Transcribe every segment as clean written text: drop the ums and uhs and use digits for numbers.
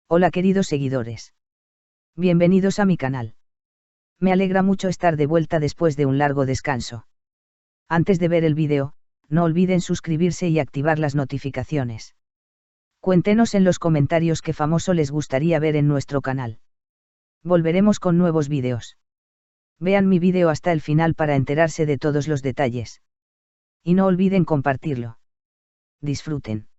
Hola queridos seguidores. Bienvenidos a mi canal. Me alegra mucho estar de vuelta después de un largo descanso. Antes de ver el vídeo, no olviden suscribirse y activar las notificaciones. Cuéntenos en los comentarios qué famoso les gustaría ver en nuestro canal. Volveremos con nuevos vídeos. Vean mi vídeo hasta el final para enterarse de todos los detalles. Y no olviden compartirlo. Disfruten.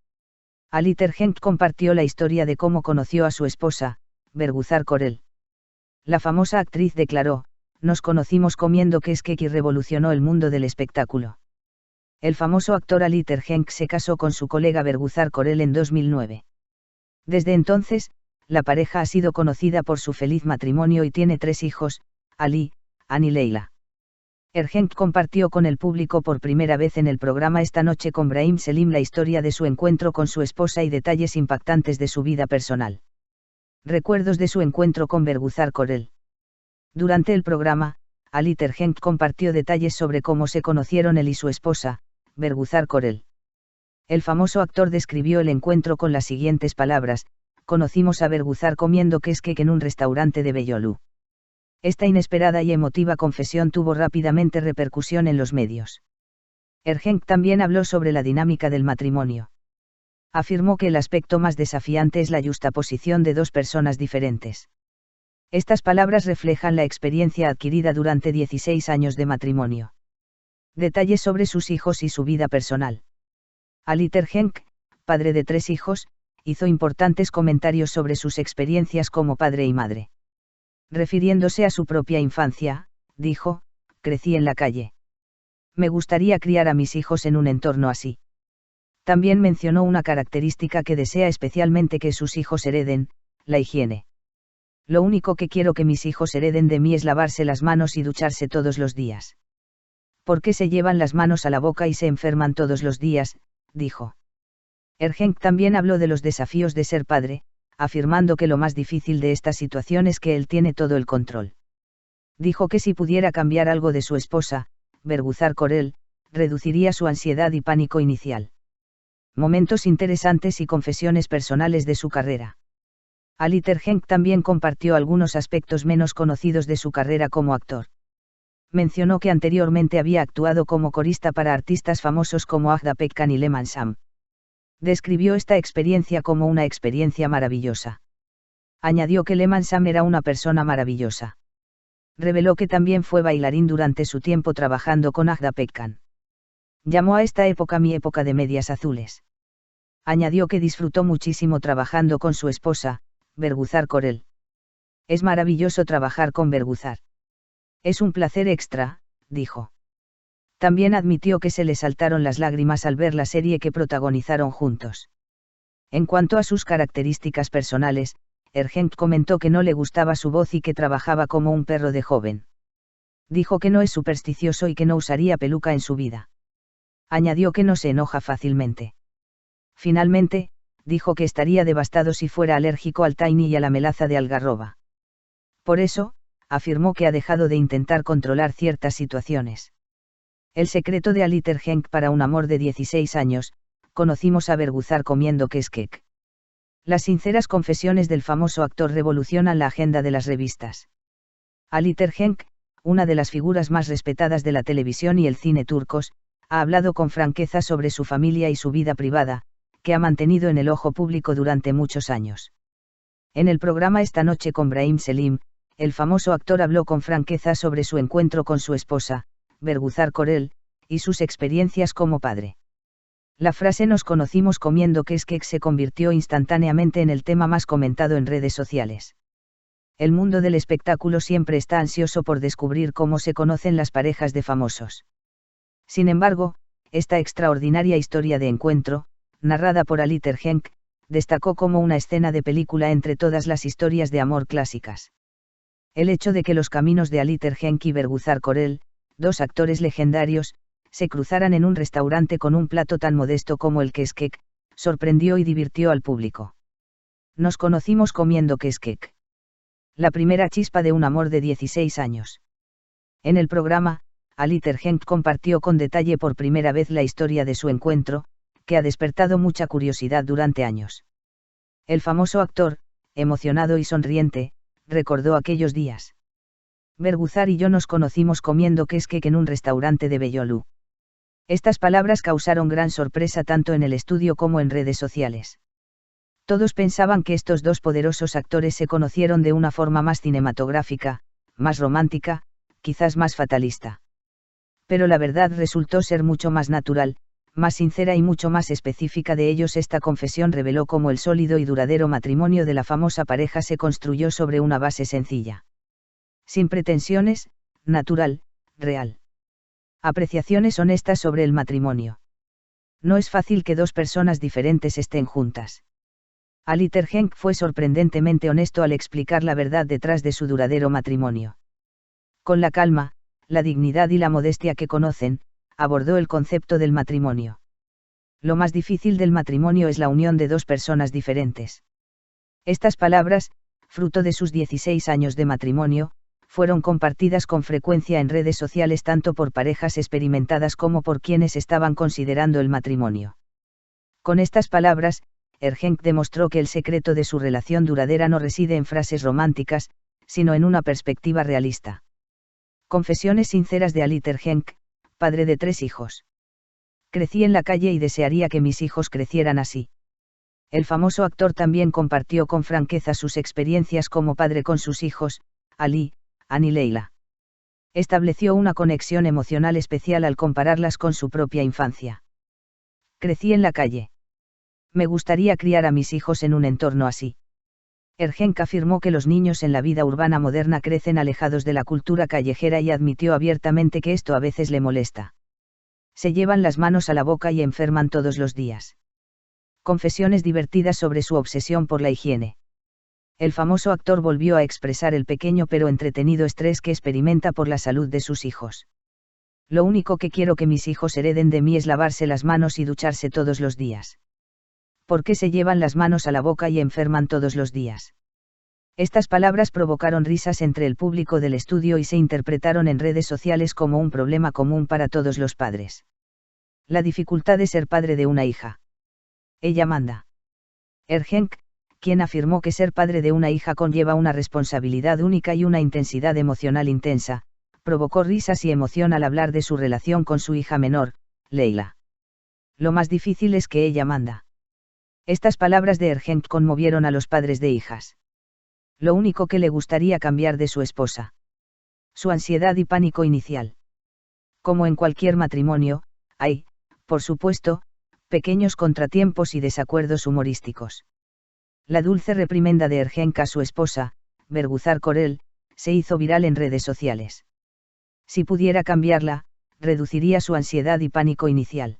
Ali Tergenç compartió la historia de cómo conoció a su esposa, Bergüzar Korel. La famosa actriz declaró: "Nos conocimos comiendo cheesecake y revolucionó el mundo del espectáculo". El famoso actor Ali Tergenç se casó con su colega Bergüzar Korel en 2009. Desde entonces, la pareja ha sido conocida por su feliz matrimonio y tiene 3 hijos, Ali, An y Leyla. Tergenç compartió con el público por primera vez en el programa Esta Noche con Brahim Selim la historia de su encuentro con su esposa y detalles impactantes de su vida personal. Recuerdos de su encuentro con Bergüzar Korel. Durante el programa, Ali Tergenç compartió detalles sobre cómo se conocieron él y su esposa, Bergüzar Korel. El famoso actor describió el encuentro con las siguientes palabras: "Conocimos a Bergüzar comiendo cheesecake en un restaurante de Beyoğlu". Esta inesperada y emotiva confesión tuvo rápidamente repercusión en los medios. Tergenç también habló sobre la dinámica del matrimonio. Afirmó que el aspecto más desafiante es la yuxtaposición de 2 personas diferentes. Estas palabras reflejan la experiencia adquirida durante 16 años de matrimonio. Detalles sobre sus hijos y su vida personal. Ali Tergenç, padre de 3 hijos, hizo importantes comentarios sobre sus experiencias como padre y madre. Refiriéndose a su propia infancia, dijo: "Crecí en la calle. Me gustaría criar a mis hijos en un entorno así". También mencionó una característica que desea especialmente que sus hijos hereden: la higiene. "Lo único que quiero que mis hijos hereden de mí es lavarse las manos y ducharse todos los días. ¿Por qué se llevan las manos a la boca y se enferman todos los días?", dijo. Tergenç también habló de los desafíos de ser padre, afirmando que lo más difícil de esta situación es que él tiene todo el control. Dijo que si pudiera cambiar algo de su esposa, Bergüzar Korel, reduciría su ansiedad y pánico inicial. Momentos interesantes y confesiones personales de su carrera. Ali Tergenç también compartió algunos aspectos menos conocidos de su carrera como actor. Mencionó que anteriormente había actuado como corista para artistas famosos como Ajda Pekkan y Leman Sam. Describió esta experiencia como una experiencia maravillosa. Añadió que Leman Sam era una persona maravillosa. Reveló que también fue bailarín durante su tiempo trabajando con Ajda Pekkan. Llamó a esta época mi época de medias azules. Añadió que disfrutó muchísimo trabajando con su esposa, Bergüzar Korel. "Es maravilloso trabajar con Bergüzar. Es un placer extra", dijo. También admitió que se le saltaron las lágrimas al ver la serie que protagonizaron juntos. En cuanto a sus características personales, Tergenç comentó que no le gustaba su voz y que trabajaba como un perro de joven. Dijo que no es supersticioso y que no usaría peluca en su vida. Añadió que no se enoja fácilmente. Finalmente, dijo que estaría devastado si fuera alérgico al tahini y a la melaza de algarroba. Por eso, afirmó que ha dejado de intentar controlar ciertas situaciones. El secreto de Ali Tergenç para un amor de 16 años: conocimos a Bergüzar comiendo cheesecake. Las sinceras confesiones del famoso actor revolucionan la agenda de las revistas. Ali Tergenç, una de las figuras más respetadas de la televisión y el cine turcos, ha hablado con franqueza sobre su familia y su vida privada, que ha mantenido en el ojo público durante muchos años. En el programa Esta Noche con Brahim Selim, el famoso actor habló con franqueza sobre su encuentro con su esposa, Bergüzar Korel, y sus experiencias como padre. La frase "nos conocimos comiendo cheesecake" se convirtió instantáneamente en el tema más comentado en redes sociales. El mundo del espectáculo siempre está ansioso por descubrir cómo se conocen las parejas de famosos. Sin embargo, esta extraordinaria historia de encuentro, narrada por Ali Tergenç, destacó como una escena de película entre todas las historias de amor clásicas. El hecho de que los caminos de Ali Tergenç y Bergüzar Korel, 2 actores legendarios, se cruzaran en un restaurante con un plato tan modesto como el cheesecake, sorprendió y divirtió al público. "Nos conocimos comiendo cheesecake. La primera chispa de un amor de 16 años". En el programa, Ali Tergenç compartió con detalle por primera vez la historia de su encuentro, que ha despertado mucha curiosidad durante años. El famoso actor, emocionado y sonriente, recordó aquellos días. Berguzar y yo nos conocimos comiendo cheesecake en un restaurante de Bellolú. Estas palabras causaron gran sorpresa tanto en el estudio como en redes sociales. Todos pensaban que estos dos poderosos actores se conocieron de una forma más cinematográfica, más romántica, quizás más fatalista. Pero la verdad resultó ser mucho más natural, más sincera y mucho más específica de ellos. Esta confesión reveló cómo el sólido y duradero matrimonio de la famosa pareja se construyó sobre una base sencilla. Sin pretensiones, natural, real. Apreciaciones honestas sobre el matrimonio. No es fácil que dos personas diferentes estén juntas. Ali Tergenk fue sorprendentemente honesto al explicar la verdad detrás de su duradero matrimonio. Con la calma, la dignidad y la modestia que conocen, abordó el concepto del matrimonio. Lo más difícil del matrimonio es la unión de dos personas diferentes. Estas palabras, fruto de sus 16 años de matrimonio, fueron compartidas con frecuencia en redes sociales tanto por parejas experimentadas como por quienes estaban considerando el matrimonio. Con estas palabras, Tergenk demostró que el secreto de su relación duradera no reside en frases románticas, sino en una perspectiva realista. Confesiones sinceras de Ali Tergenk, padre de 3 hijos. Crecí en la calle y desearía que mis hijos crecieran así. El famoso actor también compartió con franqueza sus experiencias como padre con sus hijos, Ali, Ann y Leila. Estableció una conexión emocional especial al compararlas con su propia infancia. Crecí en la calle. Me gustaría criar a mis hijos en un entorno así. Tergenk afirmó que los niños en la vida urbana moderna crecen alejados de la cultura callejera y admitió abiertamente que esto a veces le molesta. Se llevan las manos a la boca y enferman todos los días. Confesiones divertidas sobre su obsesión por la higiene. El famoso actor volvió a expresar el pequeño pero entretenido estrés que experimenta por la salud de sus hijos. Lo único que quiero que mis hijos hereden de mí es lavarse las manos y ducharse todos los días. ¿Por qué se llevan las manos a la boca y enferman todos los días? Estas palabras provocaron risas entre el público del estudio y se interpretaron en redes sociales como un problema común para todos los padres. La dificultad de ser padre de una hija. Ella manda. Tergenk, quien afirmó que ser padre de una hija conlleva una responsabilidad única y una intensidad emocional intensa, provocó risas y emoción al hablar de su relación con su hija menor, Leila. Lo más difícil es que ella manda. Estas palabras de Tergenk conmovieron a los padres de hijas. Lo único que le gustaría cambiar de su esposa. Su ansiedad y pánico inicial. Como en cualquier matrimonio, hay, por supuesto, pequeños contratiempos y desacuerdos humorísticos. La dulce reprimenda de Tergenk a su esposa, Berguzar Korel, se hizo viral en redes sociales. Si pudiera cambiarla, reduciría su ansiedad y pánico inicial.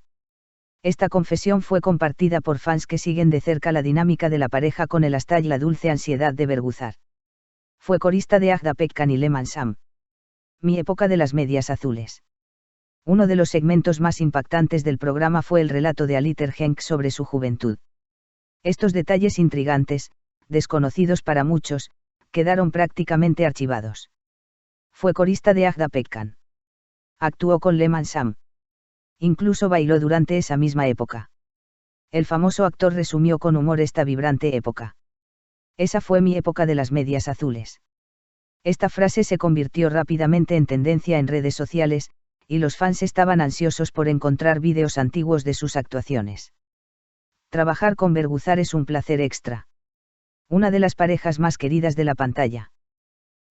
Esta confesión fue compartida por fans que siguen de cerca la dinámica de la pareja con el hashtag La dulce ansiedad de Berguzar. Fue corista de Ajda Pekkan y Lehman Sam. Mi época de las medias azules. Uno de los segmentos más impactantes del programa fue el relato de Ali Tergenk sobre su juventud. Estos detalles intrigantes, desconocidos para muchos, quedaron prácticamente archivados. Fue corista de Ajda Pekkan. Actuó con Lehman Sam. Incluso bailó durante esa misma época. El famoso actor resumió con humor esta vibrante época. Esa fue mi época de las medias azules. Esta frase se convirtió rápidamente en tendencia en redes sociales, y los fans estaban ansiosos por encontrar vídeos antiguos de sus actuaciones. Trabajar con Berguzar es un placer extra. Una de las parejas más queridas de la pantalla.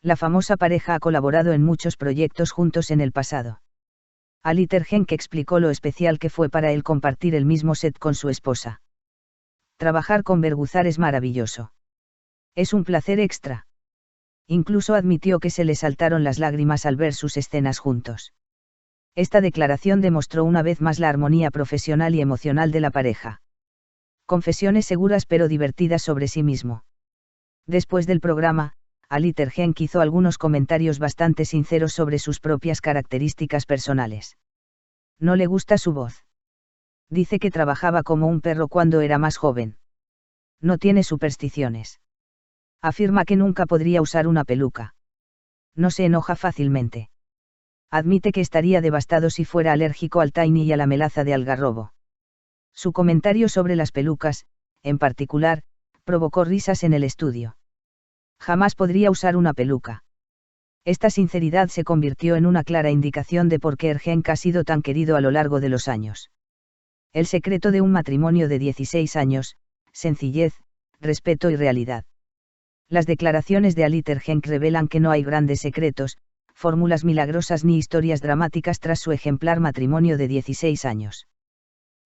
La famosa pareja ha colaborado en muchos proyectos juntos en el pasado. Ali Tergenk explicó lo especial que fue para él compartir el mismo set con su esposa. Trabajar con Berguzar es maravilloso. Es un placer extra. Incluso admitió que se le saltaron las lágrimas al ver sus escenas juntos. Esta declaración demostró una vez más la armonía profesional y emocional de la pareja. Confesiones seguras pero divertidas sobre sí mismo. Después del programa, Ali Tergenk hizo algunos comentarios bastante sinceros sobre sus propias características personales. No le gusta su voz. Dice que trabajaba como un perro cuando era más joven. No tiene supersticiones. Afirma que nunca podría usar una peluca. No se enoja fácilmente. Admite que estaría devastado si fuera alérgico al tahini y a la melaza de algarrobo. Su comentario sobre las pelucas, en particular, Provocó risas en el estudio. Jamás podría usar una peluca. Esta sinceridad se convirtió en una clara indicación de por qué Ergenk ha sido tan querido a lo largo de los años. El secreto de un matrimonio de 16 años, sencillez, respeto y realidad. Las declaraciones de Alit Ergenk revelan que no hay grandes secretos, fórmulas milagrosas ni historias dramáticas tras su ejemplar matrimonio de 16 años.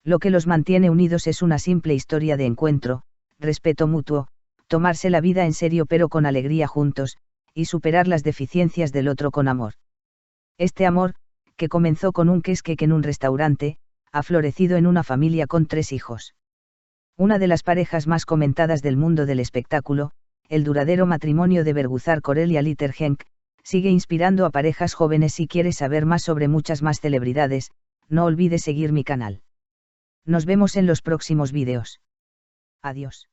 Lo que los mantiene unidos es una simple historia de encuentro, respeto mutuo, tomarse la vida en serio pero con alegría juntos, y superar las deficiencias del otro con amor. Este amor, que comenzó con un quesqueque en un restaurante, ha florecido en una familia con 3 hijos. Una de las parejas más comentadas del mundo del espectáculo, el duradero matrimonio de Berguzar Korel y Alit Ergenk, sigue inspirando a parejas jóvenes. Si quieres saber más sobre muchas más celebridades, no olvides seguir mi canal. Nos vemos en los próximos vídeos. Adiós.